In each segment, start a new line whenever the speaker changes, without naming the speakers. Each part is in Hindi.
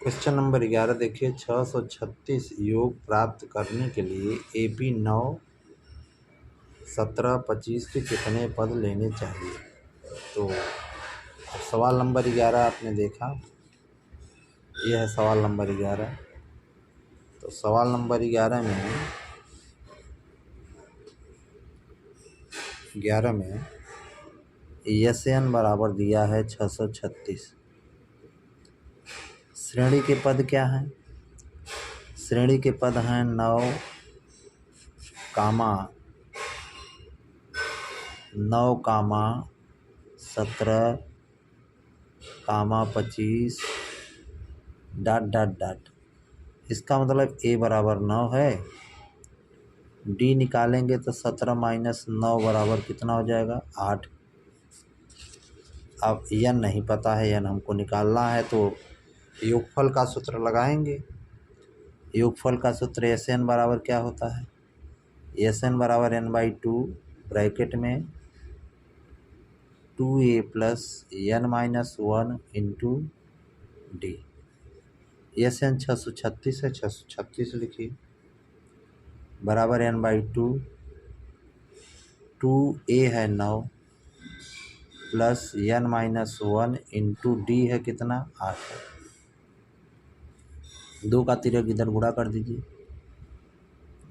क्वेश्चन नंबर 11 देखिए 636 योग प्राप्त करने के लिए AP 9, 17, 25 के कितने पद लेने चाहिए। तो सवाल नंबर 11 आपने देखा, यह है सवाल नंबर 11। तो सवाल नंबर 11 में SN बराबर दिया है 636। श्रेणी के पद क्या हैं? श्रेणी के पद हैं 9, 17, 25 ... इसका मतलब A बराबर 9 है। D निकालेंगे तो 17 माइनस 9 बराबर कितना हो जाएगा? 8। अब n नहीं पता है, n हमको निकालना है, तो योगफल का सूत्र लगाएंगे। योगफल का सूत्र SN बराबर क्या होता है? SN बराबर n/2 ब्रैकेट में 2a plus n-1 into D. SN 636 है, 636 लिखिए बराबर n/2, 2a है 9 प्लस n-1 इंटू डी है कितना? 8 है। 2 का तिर्यक इधर गुणा कर दीजिए,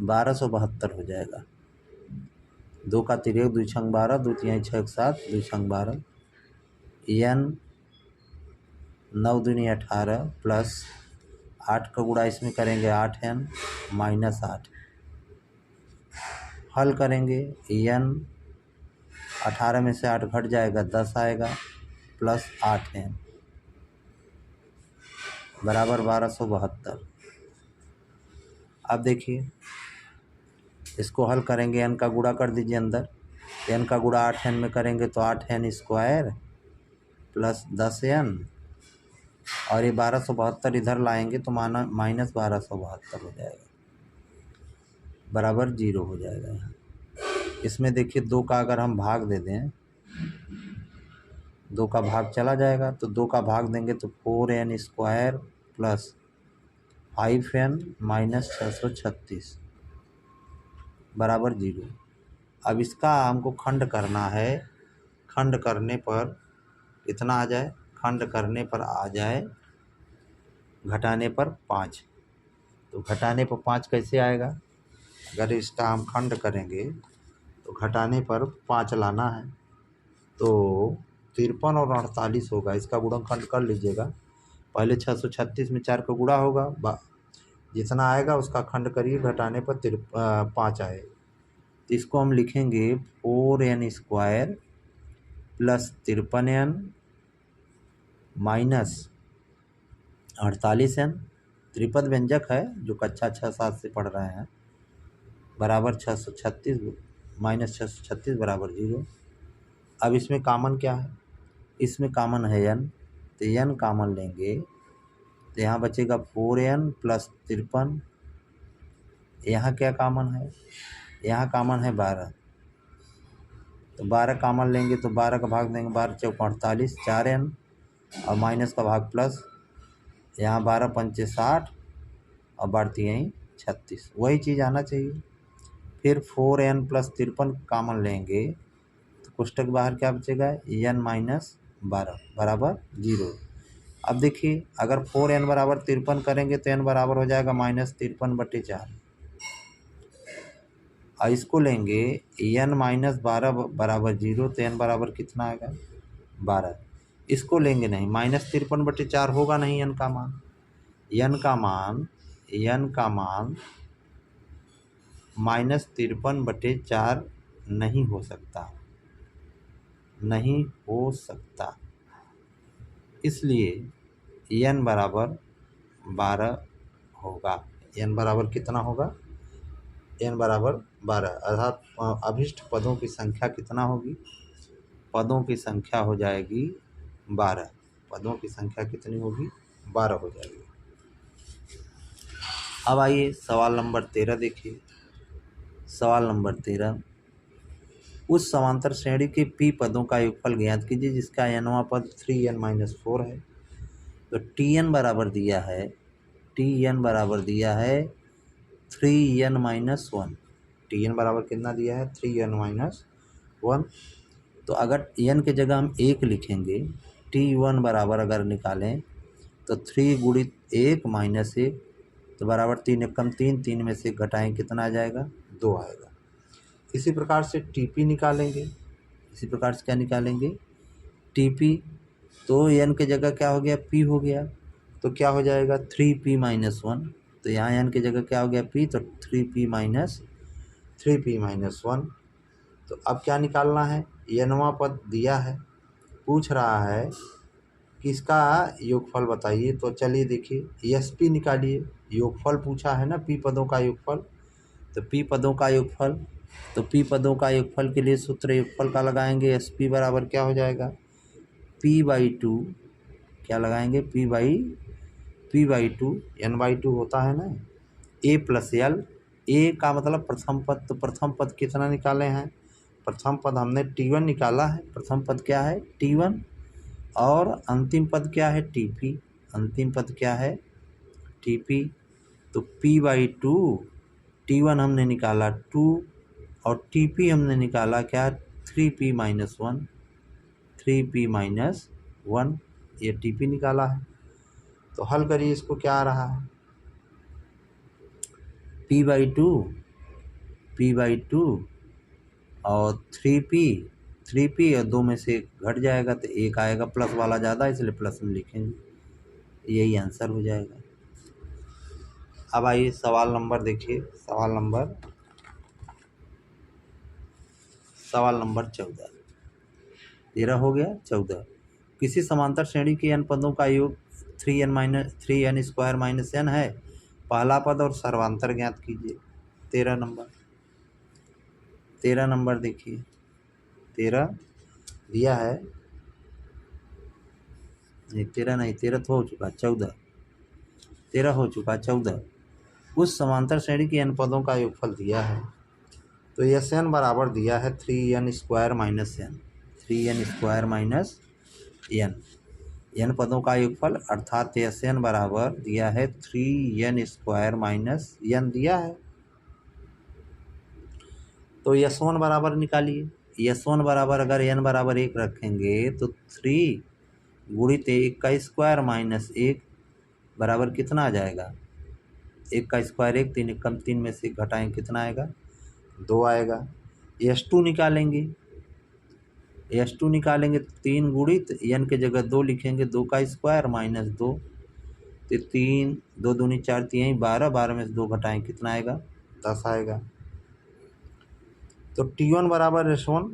1272 हो जाएगा। 2 का तिर्यक 2 छंग 12, 2 तिहाई 6 7, 2 छंग 12, n 9 दूनी 18 प्लस 8 का गुणा इसमें करेंगे 8n माइनस 8। हल करेंगे, n 18 में से 8 घट जाएगा 10 आएगा प्लस 8n बराबर 1272। अब देखिए इसको हल करेंगे, n का गुणा कर दीजिए अंदर, n का गुणा 8n में करेंगे तो 8n स्क्वायर प्लस 10n, और ये 1272 इधर लाएंगे तो माइनस 1272 हो जाएगा बराबर 0 हो जाएगा। यहाँ इसमें देखिए 2 का अगर हम भाग दे दें, 2 का भाग चला जाएगा, तो 2 का भाग देंगे तो 4n square plus 5n minus 636 बराबर 0। अब इसका हमको खंड करना है। खंड करने पर कितना आ जाए? खंड करने पर आ जाए घटाने पर 5। तो घटाने पर 5 कैसे आएगा? अगर इसका हम खंड करेंगे तो घटाने पर 5 लाना है, तो 53 और 48 होगा। इसका गुणनखंड कर लीजिएगा। पहले 636 में 4 का गुणा होगा, जितना आएगा उसका खंड करिए, घटाने पर 5 आए। तो इसको हम लिखेंगे 4n square plus 53n minus 48n, त्रिपद व्यंजक है जो कक्षा 6-7 से पढ़ रहे हैं, बराबर 636 माइनस 636 बराबर 0। अब इसमें कामन क्या है? इसमें कामन है n, तो n कामन लेंगे तो यहाँ बचेगा 4n प्लस 53। यहाँ क्या कामन है? यहाँ कामन है 12, तो 12 कामन लेंगे तो 12 का भाग देंगे, 12 चौक 48, 4n और माइनस का भाग प्लस, यहाँ 12 पंचे 60 और बढ़ती यहीं 36, वही चीज़ आना चाहिए। फिर 4n प्लस 53 कामन लेंगे तो कोष्टक बाहर क्या बचेगा? n माइनस 12 बराबर 0। अब देखिए अगर 4n बराबर 53 करेंगे तो n बराबर हो जाएगा -53/4, और इसको लेंगे n माइनस 12 बराबर 0, तो n बराबर कितना आएगा? 12। इसको लेंगे नहीं, -53/4 होगा नहीं n का मान। n का मान -53/4 नहीं हो सकता, नहीं हो सकता। इसलिए n बराबर 12 होगा। n बराबर कितना होगा? n बराबर 12, अर्थात अभिष्ट पदों की संख्या कितना होगी? पदों की संख्या हो जाएगी 12। पदों की संख्या कितनी होगी? 12 हो जाएगी। अब आइए सवाल नंबर 13 देखिए। सवाल नंबर 13, उस समांतर श्रेणी के p पदों का योगफल ज्ञात कीजिए जिसका nवां पद 3n-4 है। तो टी एन बराबर दिया है, टी एन बराबर दिया है 3n-1। टी एन बराबर कितना दिया है? 3n-1। तो अगर एन के जगह हम 1 लिखेंगे, T1 बराबर अगर निकालें तो 3 गुणित 1 माइनस 1 तो बराबर 3 एकम 3, 3 में से घटाएं कितना आ जाएगा? 2 आएगा। इसी प्रकार से TP निकालेंगे, इसी प्रकार से क्या निकालेंगे? TP। तो n के जगह क्या हो गया? P हो गया, तो क्या हो जाएगा? 3p-1। तो यहाँ n की जगह क्या हो गया? P, तो 3p-1। तो अब क्या निकालना है? nवां पद दिया है, पूछ रहा है कि इसका योगफल बताइए। तो चलिए देखिए, SP निकालिए, योगफल पूछा है ना, P पदों का योगफल। तो P पदों का योगफल, तो P पदों का योगफल के लिए सूत्र योगफल का लगाएंगे। SP बराबर क्या हो जाएगा? P/2। क्या लगाएंगे? P/2 n/2 होता है ना, A + L। A का मतलब प्रथम पद, तो प्रथम पद कितना निकाले हैं? प्रथम पद हमने T1 निकाला है। प्रथम पद क्या है? T1। और अंतिम पद क्या है? TP। अंतिम पद क्या है? TP। तो P/2, T1 हमने निकाला 2 और TP हमने निकाला क्या? 3p-1। 3p-1 ये TP निकाला है। तो हल करिए, इसको क्या आ रहा है? P/2 और 3p और 2 में से घट जाएगा तो 1 आएगा, प्लस वाला ज़्यादा इसलिए प्लस में लिखेंगे, यही आंसर हो जाएगा। अब आइए सवाल नंबर देखिए, सवाल नंबर 14। 13 हो गया, 14। किसी समांतर श्रेणी के n पदों का योग 3n² - n है। पहला पद और सर्वांतर ज्ञात कीजिए। 13 नंबर देखिए, 13 दिया है, नहीं 13 नहीं, 13 तो हो चुका, 14। 13 हो चुका, 14। उस समांतर श्रेणी के n पदों का योगफल दिया है। तो Sn बराबर दिया है 3n² - n। 3n² - n, n पदों का योगफल अर्थात Sn बराबर दिया है 3n² - n दिया है। तो S1 बराबर निकालिए। S1 बराबर अगर n बराबर 1 रखेंगे तो 3 गुणित 1 का स्क्वायर माइनस 1 बराबर कितना आ जाएगा? 1 का स्क्वायर 1, 3 एकम 3 में से घटाएं कितना आएगा? 2 आएगा। S2 निकालेंगे, S2 निकालेंगे तो 3 गुणित n के जगह 2 लिखेंगे, 2 का स्क्वायर माइनस 2, तो 3 2 दूनी 4, 3 12, 12 में से 2 घटाएं कितना आएगा? 10 आएगा। तो T1 बराबर S1,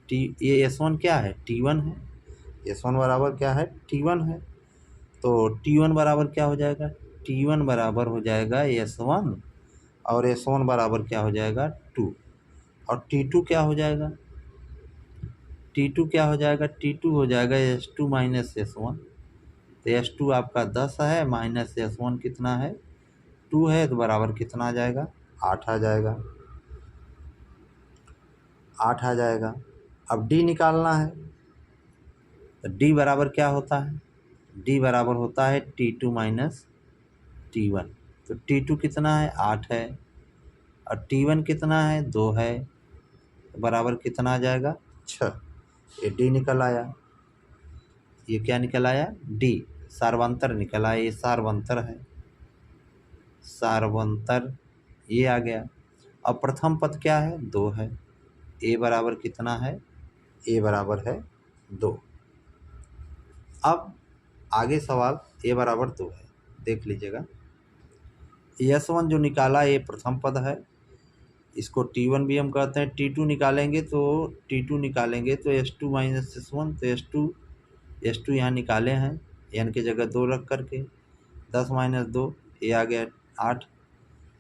ये S1 क्या है? T1 है। S1 बराबर क्या है? T1 है। तो T1 बराबर क्या हो जाएगा? T1 बराबर हो जाएगा S1 और S1 बराबर क्या हो जाएगा? 2। और T2 क्या हो जाएगा? T2 क्या हो जाएगा? T2 हो जाएगा S2 - S1। तो S2 आपका 10 है, माइनस S1 कितना है? 2 है, तो बराबर कितना आ जाएगा? 8 आ जाएगा, 8 आ जाएगा। अब D निकालना है, तो D बराबर क्या होता है? D बराबर होता है T2 - T1। तो T2 कितना है? 8 है, और T1 कितना है? 2 है, तो बराबर कितना आ जाएगा? 6। ये D निकल आया। ये क्या निकल आया? D सार्वंतर निकल आया, ये सार्वंतर है, सार्वंतर ये आ गया। अब प्रथम पद क्या है? 2 है। A बराबर कितना है? A बराबर है 2। अब आगे सवाल A बराबर 2 है, देख लीजिएगा। S1 जो निकाला ये प्रथम पद है, इसको T1 भी हम कहते हैं। T2 निकालेंगे तो S2 - S1, तो S2 यहाँ निकाले हैं, n की जगह 2 रख करके, 10 - 2 ये आ गया 8।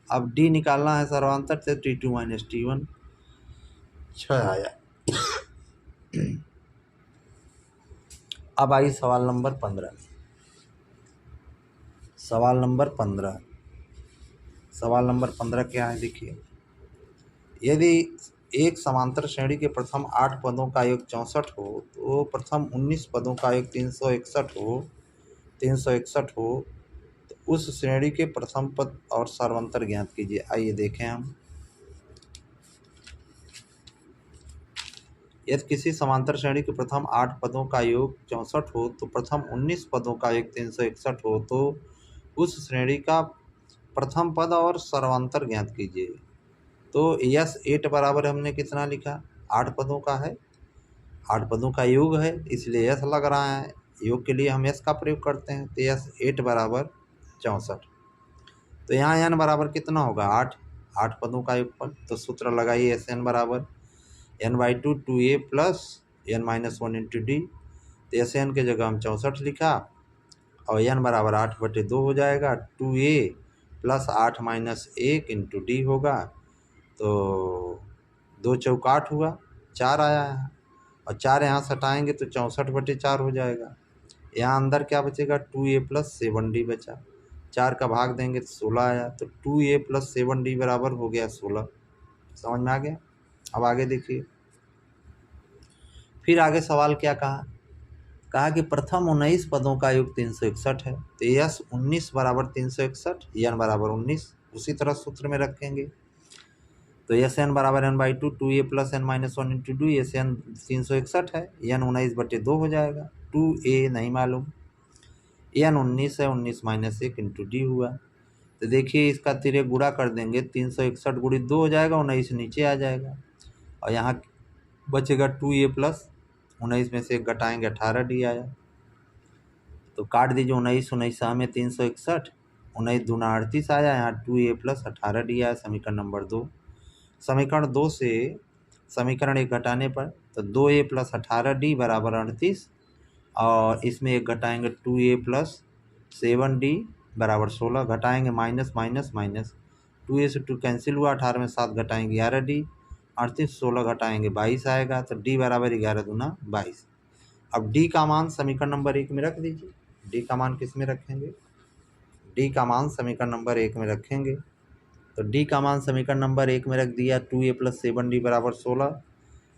अब D निकालना है सर्वांतर से, T2 - T1, 6 आया। अब आई सवाल नंबर 15। सवाल नंबर 15, सवाल नंबर 15 क्या है देखिए। यदि एक समांतर श्रेणी के प्रथम 8 पदों का योग 64 हो तो प्रथम 19 पदों का योग 361 हो, 361 हो तो उस श्रेणी के प्रथम पद और सर्वांतर ज्ञात कीजिए। आइए देखें हम। यदि किसी समांतर श्रेणी के प्रथम 8 पदों का योग 64 हो तो प्रथम 19 पदों का योग 361 हो तो उस श्रेणी का प्रथम पद और सर्वांतर ज्ञात कीजिए। तो यस 8 बराबर हमने कितना लिखा, 8 पदों का है, 8 पदों का योग है, इसलिए यस लग रहा है। योग के लिए हम यस का प्रयोग करते हैं, तो यस 8 बराबर 64। तो यहाँ एन बराबर कितना होगा, 8, 8 पदों का योगफल। तो सूत्र लगाइए, एस एन बराबर n/2 2a plus n-1 into D. तो एस एन के जगह हम 64 लिखा और n बराबर 8/2 हो जाएगा, 2a plus 8 minus 1 into D होगा। तो 2 चौक 8 हुआ, 4 आया है और 4 यहाँ से हटाएंगे तो 64/4 हो जाएगा। यहाँ अंदर क्या बचेगा, 2a प्लस 7d बचा, 4 का भाग देंगे तो 16 आया। तो 2a प्लस 7d बराबर हो गया 16। समझ में आ गया। अब आगे देखिए, फिर आगे सवाल क्या कहा, कहा कि प्रथम 19 पदों का योग 361 है। तो यस 19 बराबर 361, एन बराबर 19 उसी तरह सूत्र में रखेंगे। तो एस एन बराबर n/2 2a plus n-1 into d. S n 361 है, एन 19/2 हो जाएगा, 2a नहीं मालूम, एन 19 है, 19 माइनस 1 इंटू डी हुआ। तो देखिए इसका तिरे गुणा कर देंगे, 361 गुणित 2 हो जाएगा, 19 नीचे आ जाएगा और यहाँ बचेगा 2a प्लस 19 में से 1 घटाएंगे 18d आया। तो काट दीजिए, 19 19 में 361, 19 दूना 38 आया, यहाँ 2a प्लस 18d आया, समीकरण नंबर 2। समीकरण 2 से समीकरण 1 घटाने पर तो 2a प्लस 18d बराबर 38 और इसमें 1 घटाएंगे 2a प्लस 7d बराबर 16, घटाएंगे माइनस माइनस माइनस, 2a से 2 कैंसिल हुआ, 18 में 7 घटाएंगे 11d, 38 16 घटाएंगे 22 आएगा। तो d बराबर 11 दूना 22। अब d का मान समीकरण नंबर 1 में रख दीजिए। d का मान किस में रखेंगे, d का मान समीकरण नंबर 1 में रखेंगे। तो d का मान समीकरण नंबर 1 में रख दिया, 2a प्लस 7d बराबर 16।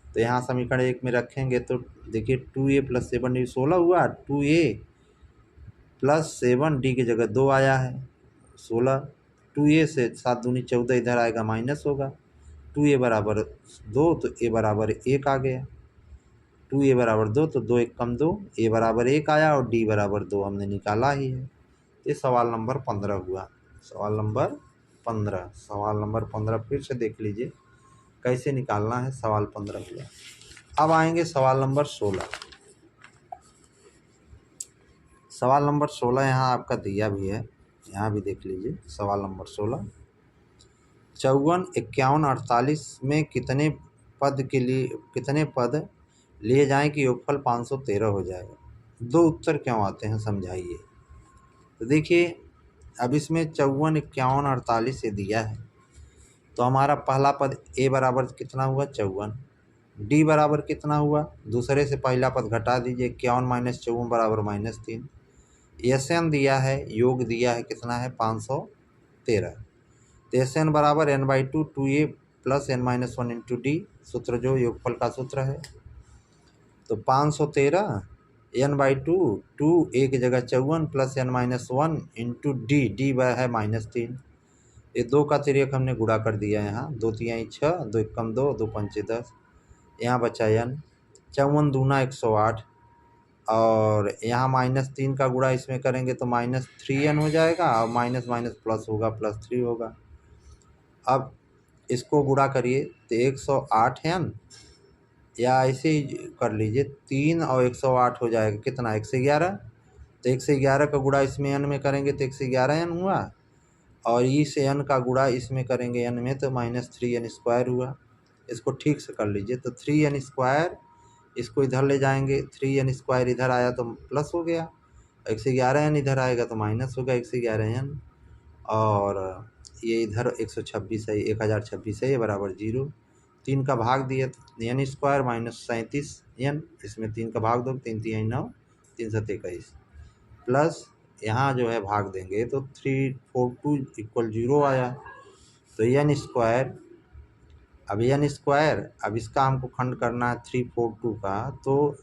तो यहाँ समीकरण 1 में रखेंगे तो देखिए 2a प्लस 7d 16 हुआ, 2a प्लस 7d की जगह 2 आया है 16, 2a से 7 दूनी 14 इधर आएगा माइनस होगा, 2a बराबर 2 तो a बराबर 1 आ गया, 2a बराबर 2 तो 2 1 कम 2, a बराबर 1 आया और d बराबर 2 हमने निकाला ही है। ये सवाल नंबर 15 हुआ। सवाल नंबर 15, सवाल नंबर 15 फिर से देख लीजिए कैसे निकालना है। सवाल 15 हुआ। अब आएंगे सवाल नंबर 16। सवाल नंबर 16 यहाँ आपका दिया भी है, यहाँ भी देख लीजिए। सवाल नंबर 16, 54 51 48 में कितने पद लिए जाएं कि योगफल 513 हो जाएगा। दो उत्तर क्यों आते हैं समझाइए। तो देखिए अब इसमें 54 51 48 ये दिया है, तो हमारा पहला पद a बराबर कितना हुआ 54, d बराबर कितना हुआ, दूसरे से पहला पद घटा दीजिए, 51 माइनस 54 बराबर -3। एस एन दिया है, योग दिया है कितना है 513। तो एस एन बराबर n/2 2a plus n-1 into D, सूत्र जो योगफल का सूत्र है। तो 513 n/2 2a की जगह 54 plus n-1 into D, D है -3। ये 2 का तिर्यक हमने गुणा कर दिया, यहाँ 2 तिहाई 6, 2 एकम 2, 2 पंचे 10, यहाँ बचा n, 54 दूना 108 और यहाँ -3 का गुणा इसमें करेंगे तो -3n हो जाएगा और माइनस माइनस प्लस होगा, +3 होगा। अब इसको गुणा करिए तो 108n, या ऐसे ही कर लीजिए 3 और 108 हो जाएगा कितना 111। तो 111 का गुणा इसमें n में करेंगे तो 111n हुआ और इस n का गुणा इसमें करेंगे n में तो -3n² हुआ। इसको ठीक से कर लीजिए। तो 3n², इसको इधर ले जाएंगे, 3n² इधर आया तो प्लस हो गया, 111n इधर आएगा तो माइनस होगा 111n, और ये इधर 126 है, 1026 है, ये बराबर 0। 3 का भाग दिया तो n² माइनस 37n, इसमें 3 का भाग दो, 3 3 9, 3 7 21 प्लस यहाँ जो है भाग देंगे तो 342 = 0 आया। तो n², अब इसका हमको खंड करना है 342 का, तो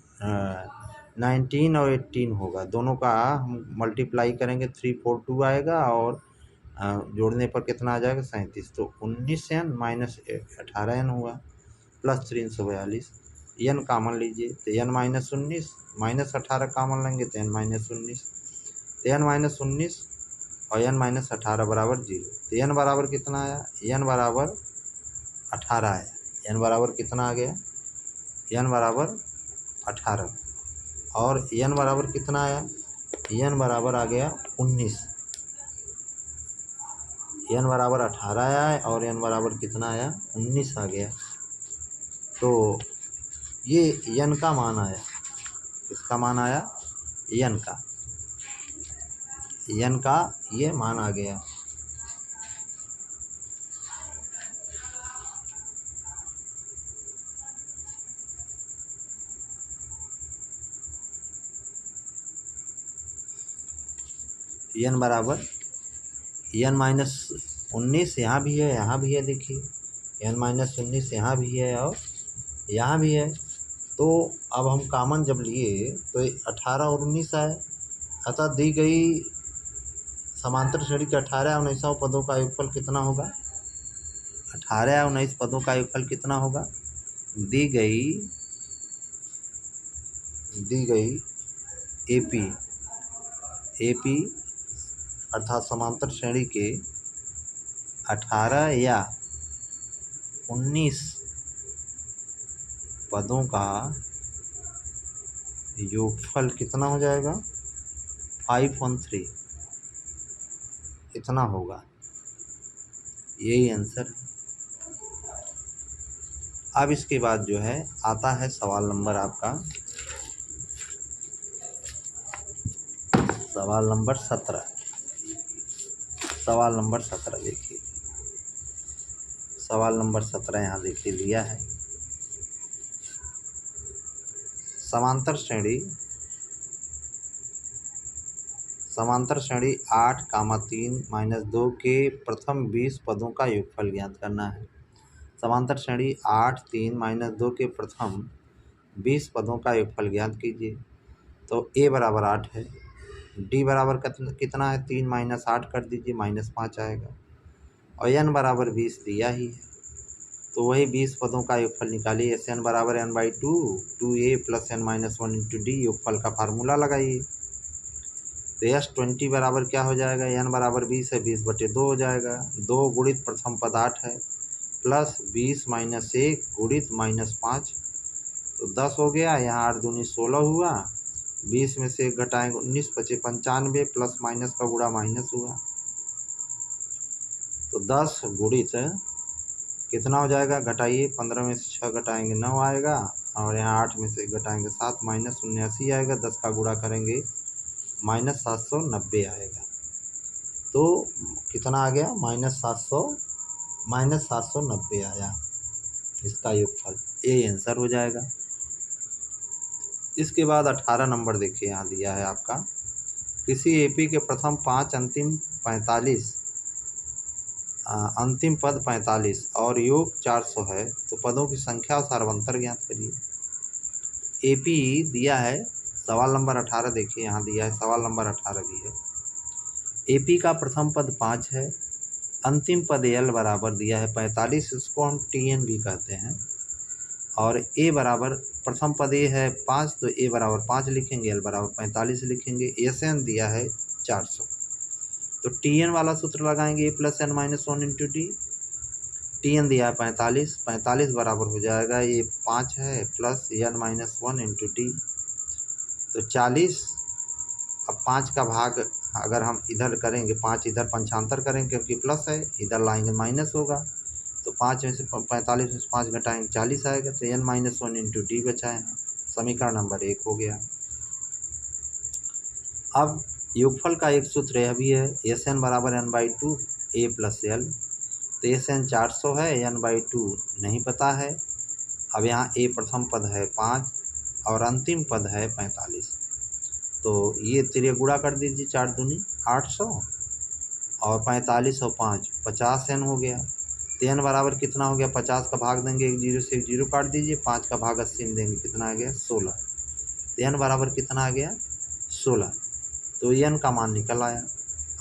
19 और 18 होगा, दोनों का हम मल्टीप्लाई करेंगे 342 आएगा और जोड़ने पर कितना आ जाएगा 37। तो 19n माइनस 18n हुआ प्लस 342। n कामन लीजिए तो n माइनस 19 माइनस 18 कामन लेंगे तो n माइनस 19, तो n माइनस 19 और n माइनस 18 बराबर 0। तो n बराबर कितना आया, n बराबर 18 आया। n बराबर कितना आ गया, n बराबर 18 और n बराबर कितना आया, n बराबर आ गया 19। n बराबर 18 आया और n बराबर कितना आया 19 आ गया। तो ये n का मान आया, किसका मान आया, n का ये मान आ गया। n बराबर n माइनस 19 यहाँ भी है, यहाँ भी है, देखिए n माइनस 19 यहाँ भी है और यहाँ भी है। तो अब हम कामन जब लिए तो 18 और 19 आए, अतः दी गई समांतर श्रेणी के 18 और 19 पदों का योगफल कितना होगा, 18 और 19 पदों का योगफल कितना होगा, दी गई एपी अर्थात समांतर श्रेणी के 18 या 19 पदों का योगफल कितना हो जाएगा, 513 कितना होगा, यही आंसर है। अब इसके बाद जो है आता है सवाल नंबर आपका, सवाल नंबर 17। सवाल नंबर 17 देखिए, सवाल नंबर 17 यहाँ देखिए लिया है। समांतर श्रेणी 8,3-2 के प्रथम 20 पदों का योगफल ज्ञात करना है। समांतर श्रेणी 8,3-2 के प्रथम 20 पदों का योगफल ज्ञात कीजिए। तो a बराबर 8 है, d बराबर कितना है 3 माइनस 8 कर दीजिए -5 आएगा और n बराबर 20 दिया ही है। तो वही 20 पदों का योगफल निकालिए। Sn बराबर n/2 2a plus n minus 1 into D, योगफल का फार्मूला लगाइए। तो S20 बराबर क्या हो जाएगा, n बराबर 20 है, 20/2 हो जाएगा। 2 गुणित प्रथम पद 8 है प्लस 20 माइनस 1 गुणित -5 तो 10 हो गया। यहाँ 8 दूनी 16 हुआ, 20 में से 1 घटाएंगे 19 बचे 95 प्लस माइनस का गुणा माइनस हुआ। तो 10 गुणित कितना हो जाएगा, घटाइए 15 में से 6 घटाएंगे 9 आएगा और यहाँ 8 में से 1 घटाएंगे 7 माइनस 79 आएगा। 10 का गुणा करेंगे -790 आएगा। तो कितना आ गया -790 आया इसका योगफल, ये आंसर हो जाएगा। इसके बाद 18 नंबर देखिए यहाँ दिया है आपका, किसी एपी के प्रथम 5 अंतिम पद 45 और योग 400 है तो पदों की संख्या और सार्वंतर ज्ञात करिए। एपी दिया है, सवाल नंबर 18 देखिए यहाँ दिया है, सवाल नंबर 18 भी है। एपी का प्रथम पद 5 है, अंतिम पद एल बराबर दिया है 45, इसको हम टीएन भी कहते हैं। और ए बराबर प्रथम पद ए है 5 तो ए बराबर 5 लिखेंगे, एल बराबर 45 लिखेंगे। एसएन दिया है 400 तो टीएन वाला सूत्र लगाएंगे, A plus N minus 1 into T. T N दिया है 45 बराबर हो जाएगा, ये 5 है plus N minus 1 into T तो 40। अब 5 का भाग अगर हम इधर करेंगे, 5 इधर पंचांतर करेंगे क्योंकि प्लस है, इधर लाएंगे माइनस होगा। तो 5 में से 45 में से 5 घटाएंगे 40 आएगा। तो n माइनस 1 इंटू डी बचाए हैं, समीकरण नंबर 1 हो गया। अब योगफल का एक सूत्र यह भी है, एस एन बराबर n/2 a प्लस एल। तो एस एन 400 है, n/2 नहीं पता है। अब यहाँ a प्रथम पद है 5 और अंतिम पद है 45, तो ये तिरे गुणा कर दीजिए, 4 दूनी 800 और 45 और 5 50 n हो गया। तो n बराबर कितना हो गया, 50 का भाग देंगे, 1 0 से 1 0 काट दीजिए, 5 का भाग 80 में देंगे, कितना आ गया 16। तो n बराबर कितना आ गया 16। तो n का मान निकल आया।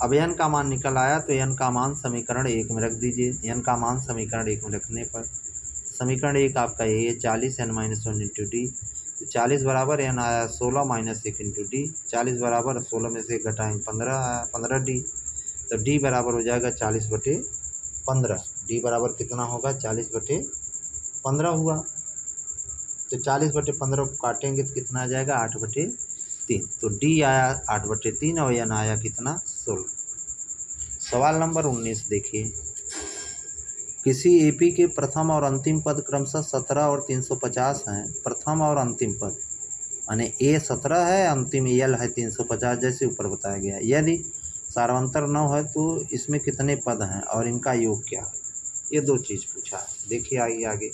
अब n का मान निकल आया तो n का मान समीकरण 1 में रख दीजिए। n का मान समीकरण 1 में रखने पर समीकरण 1 आपका ये है 40 n-1 इंटू डी। तो 40 बराबर n आया 16 माइनस 1 इंटू डी। 40 बराबर 16 में से 1 घटाएंगे 15 आया 15 डी। तो डी बराबर हो जाएगा 40/15। डी बराबर कितना होगा 40/15 हुआ। तो 40/15 को काटेंगे तो कितना आ जाएगा 8/3। तो डी आया 8/3 और n आया कितना 16। सवाल नंबर 19 देखिए, किसी एपी के प्रथम और अंतिम पद क्रमशः 17 और 350 हैं। प्रथम और अंतिम पद माने ए 17 है, अंतिम एल है 350 जैसे ऊपर बताया गया। यदि सार्वंतर 9 है तो इसमें कितने पद हैं और इनका योग क्या है। ये दो चीज़ पूछा है। देखिए आगे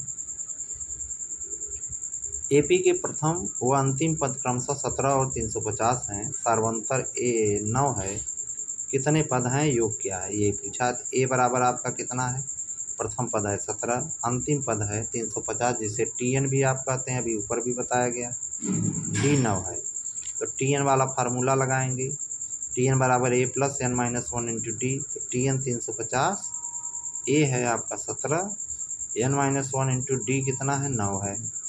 एपी के प्रथम व अंतिम पद क्रमशः 17 और 350 हैं। सार्वंतर ए 9 है, कितने पद हैं, योग क्या है, ये पूछा। ए बराबर आपका कितना है, प्रथम पद है 17, अंतिम पद है 350 जिसे टीएन भी आप कहते हैं, अभी ऊपर भी बताया गया। डी 9 है तो टीएन वाला फार्मूला लगाएंगे। टीएन बराबर ए प्लस n-1 इंटू डी। तो टीएन 350, ए है आपका 17, n-1 इंटू डी कितना है 9 है।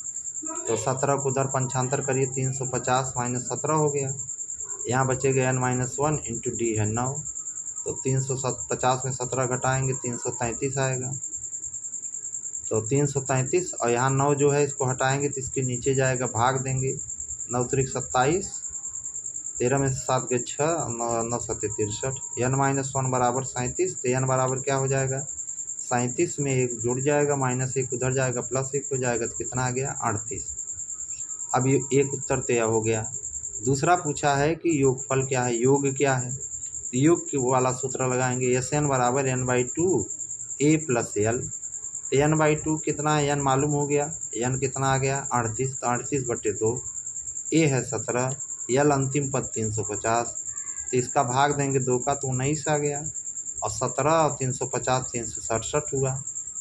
तो 17 को उधर पंचांतर करिए, 350 माइनस 17 हो गया। यहाँ बचेगा n-1 इंटू डी है 9। तो 350 में 17 घटाएंगे 333 आएगा। तो 333 और यहाँ 9 जो है इसको हटाएंगे तो इसके नीचे जाएगा, भाग देंगे। 9 त्रिक 27, 13 में से 7 गए 6, 9 7 63, n-1 बराबर 37। तो n बराबर क्या हो जाएगा 37 में 1 जुड़ जाएगा, -1 उधर जाएगा, +1 हो जाएगा, तो कितना आ गया 38। अब ये एक उत्तर तय हो गया। दूसरा पूछा है कि योगफल क्या है, योग क्या है। तो योग वाला सूत्र लगाएंगे, Sn बराबर n/2 a प्लस एल। तो n/2 कितना है, n मालूम हो गया, n कितना आ गया 38। तो 38/2, a है 17, एल अंतिम पद 350। तो इसका भाग देंगे 2 का तो 19 आ गया, और 17 और 350 367 हुआ।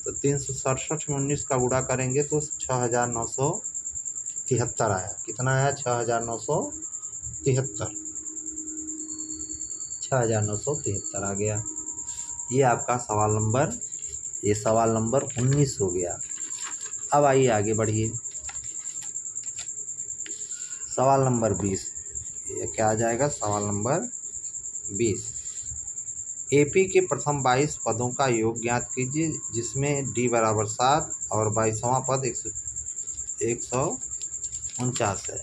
तो 367 में 19 का गुणा करेंगे तो 6973 आया। कितना आया 6973, 6973 आ गया। ये आपका सवाल नंबर 19 हो गया। अब आइए आगे बढ़िए, सवाल नंबर 20। ये क्या आ जाएगा, सवाल नंबर 20। एपी के प्रथम 22 पदों का योग ज्ञात कीजिए जिसमें डी बराबर 7 और 22वां पद 149 है।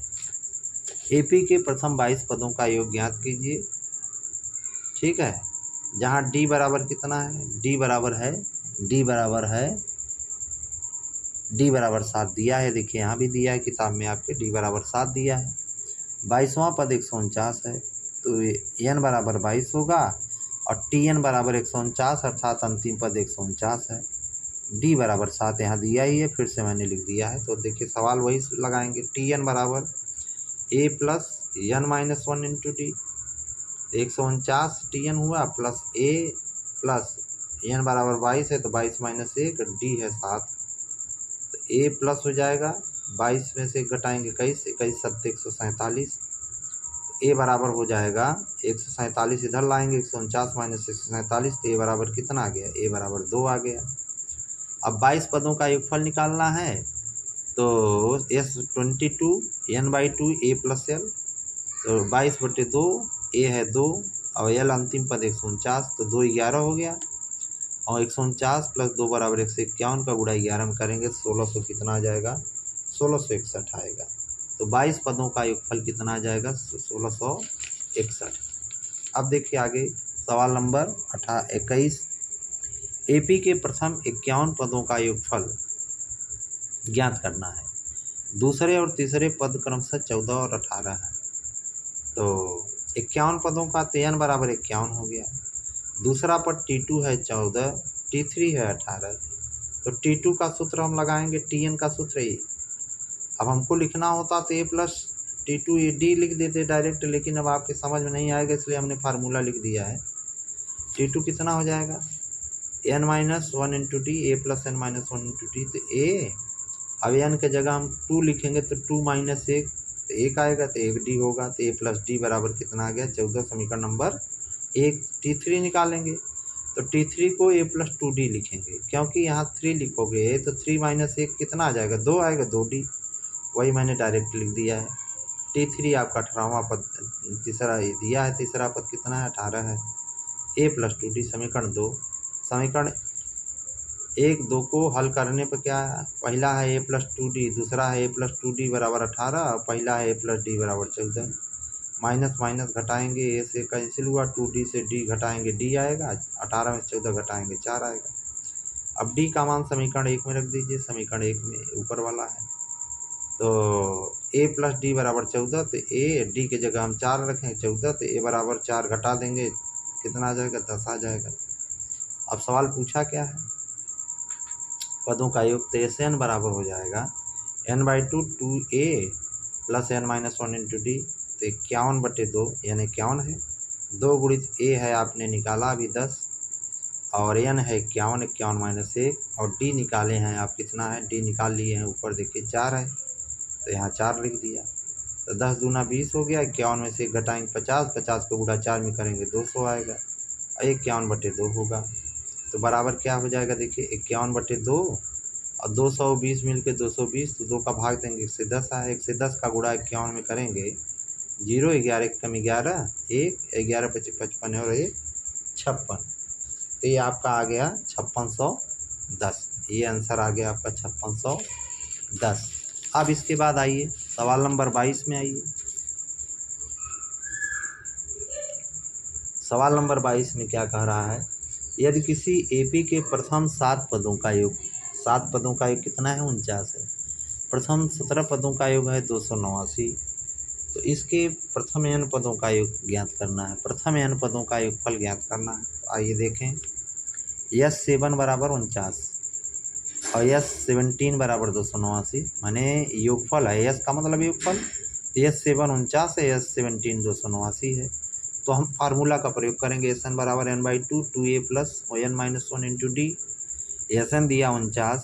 एपी के प्रथम 22 पदों का योग ज्ञात कीजिए, ठीक है। जहाँ डी बराबर कितना है, डी बराबर है 7 दिया है। देखिए यहाँ भी दिया है किताब में आपके, डी बराबर 7 दिया है। 22वां पद 149 है, तो n बराबर 22 होगा और tn बराबर 149, अर्थात अंतिम पद 149 है। डी बराबर 7 यहाँ दिया ही है, फिर से मैंने लिख दिया है। तो देखिए सवाल वही लगाएंगे, tn बराबर a plus n-1 into D. 149 tn हुआ प्लस a प्लस n बराबर 22 है तो 22 माइनस 1, डी है 7। तो a प्लस हो जाएगा, 22 में से घटाएंगे 21, 21 7 147। ए बराबर हो जाएगा 147, इधर लाएंगे 149 माइनस 147, तो ए बराबर कितना आ गया, ए बराबर 2 आ गया। अब 22 पदों का योगफल निकालना है तो S22 n/2 a plus L. तो 22/2, ए है 2 और एल अंतिम पद 149, तो 2 11 हो गया। और 149 प्लस 2 बराबर 151 का गुणा 11 में करेंगे 1600 कितना आ जाएगा, 1661 आएगा। तो 22 पदों का योगफल कितना आ जाएगा, 1661। अब देखिए आगे सवाल नंबर 21। एपी के प्रथम 51 पदों का योगफल ज्ञात करना है। दूसरे और तीसरे पद क्रमशः 14 और 18 है। तो 51 पदों का n बराबर 51 हो गया। दूसरा पद T2 है 14, T3 है 18। तो T2 का सूत्र हम लगाएंगे, Tn का सूत्र ये। अब हमको लिखना होता तो a प्लस T2 डी लिख देते डायरेक्ट, लेकिन अब आपके समझ में नहीं आएगा इसलिए हमने फार्मूला लिख दिया है। T2 कितना हो जाएगा, n-1 इंटू डी, ए प्लस n-1 इंटू डी। तो a, अब n के जगह हम 2 लिखेंगे तो 2 - 1 तो 1 आएगा, तो 1D होगा। तो A प्लस डी बराबर कितना आ गया 14। समीकरण नंबर 1। T3 निकालेंगे तो T3 को A प्लस 2D लिखेंगे, क्योंकि यहाँ 3 लिखोगे तो 3 माइनस 1 कितना आ जाएगा 2 आएगा, 2D। वही मैंने डायरेक्ट लिख दिया है। T3 आपका 18वां पद, तीसरा दिया है, तीसरा पद कितना है 18 है। A प्लस 2D समीकरण 2। समीकरण 1 2 को हल करने पर क्या है, पहला है A प्लस 2D, दूसरा है A प्लस 2D बराबर 18, और पहला है A प्लस D बराबर 14। माइनस माइनस घटाएंगे, A से कैंसिल हुआ, 2D से D घटाएंगे D आएगा, 18 में 14 घटाएंगे 4 आएगा। अब D का मान समीकरण 1 में रख दीजिए। समीकरण 1 में ऊपर वाला है, तो A प्लस डी बराबर 14, तो D के जगह हम 4 रखें 14, तो A बराबर 4 घटा देंगे, कितना आ जाएगा 10 आ जाएगा। अब सवाल पूछा क्या है, पदों का योग, तो SN बराबर हो जाएगा n/2 2A plus n-1 into D. तो 51/2 यानी 51 है। 2 गुणित A है आपने निकाला अभी 10, और n है 51, 51 माइनस 1, और D निकाले हैं आप कितना है, D निकाल लिए हैं ऊपर देखिए 4 है, तो यहाँ 4 लिख दिया। तो 10 दूना 20 हो गया, 51 में से घटाएंगे 50, 50 को गुणा 4 में करेंगे 200 आएगा, 51/2 होगा। तो बराबर क्या हो जाएगा देखिए 51/2, और 220 मिल के 220, तो 2 का भाग देंगे 1 से 10 आए, 1 से 10 का गुणा 51 में करेंगे 0, 11 कम 11, 1, 11 पचे 55 और 1 56। तो ये आपका आ गया 5610। ये आंसर आ गया आपका 5610। अब इसके बाद आइए सवाल नंबर 22 में आइए। सवाल नंबर 22 में क्या कह रहा है, यदि किसी AP के प्रथम 7 पदों का योग, 7 पदों का योग कितना है 49 है, प्रथम 17 पदों का योग है 289, तो इसके प्रथम n पदों का योग ज्ञात करना है। प्रथम n पदों का योगफल ज्ञात करना है। आइए देखें, S7 बराबर 49 और S17 बराबर 289, माने योगफल है, S का मतलब योगफल, S7 49 है, S17 289 है। तो हम फार्मूला का प्रयोग करेंगे, SN बराबर n/2 2A plus n-1 into D. SN दिया 49,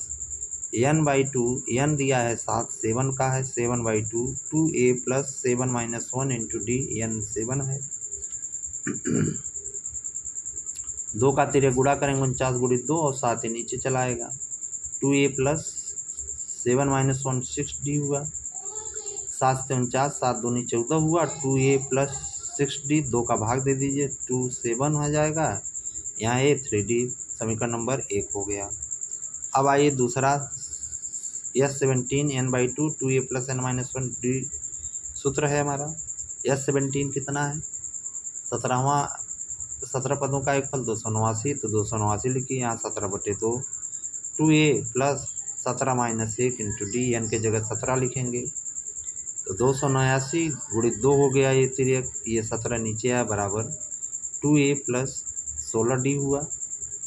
n/2 n दिया है 7, 7 का है, 7/2 2A plus 7-1 into D, n 7 है। 2 का तिरे गुणा करेंगे 49 गुणित 2, और 7 ही नीचे चलाएगा, 2A प्लस 7-1 6D हुआ, 7 से 49, 7 दूनी 14 हुआ, 2A प्लस 6D, 2 का भाग दे दीजिए, 2 7 हो जाएगा, यहाँ A 3D। समीकरण नंबर 1 हो गया। अब आइए दूसरा, S17 n/2 2A plus n-1 D सूत्र है हमारा। S17 कितना है, 17 पदों का योगफल 289, तो 289 लिखिए, यहाँ 17/2 2A plus 17 minus 1 into D, n के जगह 17 लिखेंगे, तो 289 गुणित 2 हो गया, ये तिरक, ये 17 नीचे आया बराबर 2A प्लस 16D हुआ,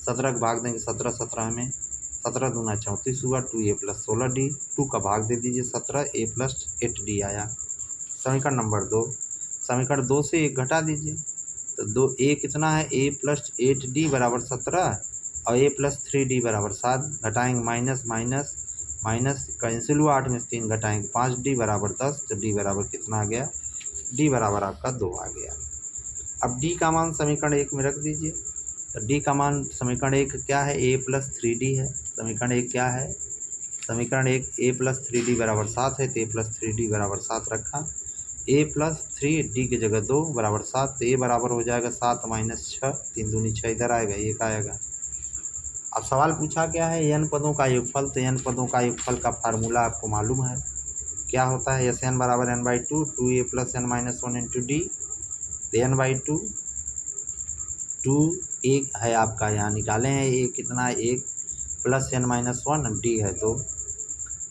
17 का भाग देंगे 17, 17 में 17 दूना 34 हुआ, 2A प्लस 16D, 2 का भाग दे दीजिए 17, A प्लस 8D आया। समीकरण नंबर 2। समीकरण 2 से 1 घटा दीजिए, तो 2A कितना है, A प्लस 8D बराबर 17, और A प्लस 3D बराबर 7, घटाएंगे माइनस माइनस माइनस कैंसिल हुआ, 8 में से 3 घटाएंगे 5D बराबर 10, तो D बराबर कितना आ गया, D बराबर आपका 2 आ गया। अब D का मान समीकरण 1 में रख दीजिए, तो D का मान समीकरण 1 क्या है, A प्लस 3D है। समीकरण 1 क्या है, समीकरण 1 A प्लस 3D बराबर 7 है, तो A प्लस 3D बराबर 7 रखा, A प्लस 3D की जगह 2 बराबर 7, तो A बराबर हो जाएगा 7 माइनस 6, 3 दूनी 6 इधर आएगा, 1 आएगा। अब सवाल पूछा क्या है, n पदों का योगफल, तो n पदों का योगफल का फार्मूला आपको मालूम है क्या होता है, SN बराबर n/2 2A plus n-1 into D. तो n/2 2 1 है आपका, यहाँ निकाले हैं, A कितना है 1 प्लस n-1 D है 2,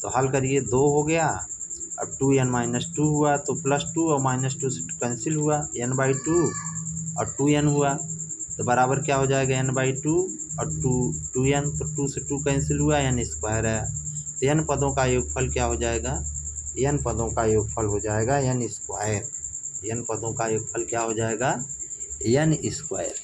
तो हल करिए 2 हो गया। अब 2n-2 हुआ, तो +2 और -2 से कैंसिल हुआ, n/2 और 2n हुआ, तो बराबर क्या हो जाएगा n/2 और 2n, तो 2 से 2 कैंसिल हुआ, n स्क्वायर है, तो n पदों का योगफल क्या हो जाएगा, n पदों का योगफल हो जाएगा n स्क्वायर। n पदों का योगफल क्या हो जाएगा, n स्क्वायर।